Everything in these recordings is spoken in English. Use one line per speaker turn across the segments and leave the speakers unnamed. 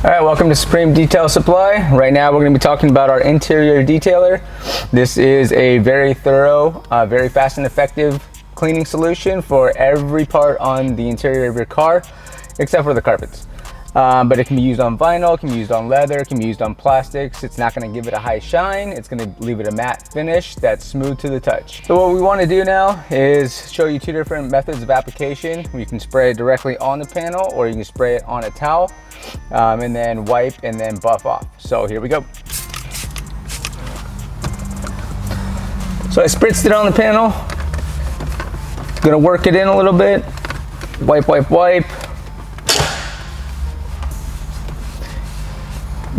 All right, welcome to Supreme Detail Supply. Right now we're going to be talking about our interior detailer. This is a very thorough, very fast and effective cleaning solution for every part on the interior of your car, except for the carpets. But it can be used on vinyl, it can be used on leather, it can be used on plastics. It's not going to give it a high shine. It's going to leave it a matte finish that's smooth to the touch. So what we want to do now is show you two different methods of application. You can spray it directly on the panel, or you can spray it on a towel and then wipe and then buff off. So here we go. So I spritzed it on the panel. Gonna work it in a little bit. Wipe, wipe, wipe.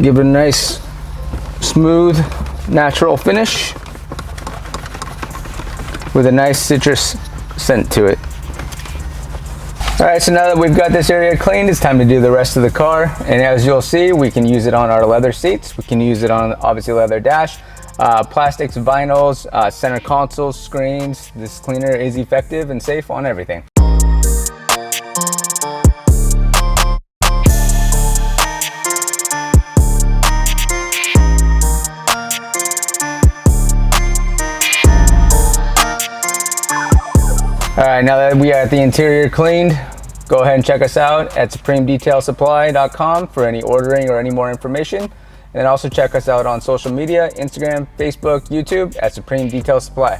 Give it a nice, smooth, natural finish with a nice citrus scent to it. All right, so now that we've got this area cleaned, it's time to do the rest of the car. And as you'll see, we can use it on our leather seats. We can use it on, obviously, leather dash, plastics, vinyls, center consoles, screens. This cleaner is effective and safe on everything. All right, now that we got the interior cleaned, go ahead and check us out at supremedetailsupply.com for any ordering or any more information. And then also check us out on social media, Instagram, Facebook, YouTube at Supreme Detail Supply.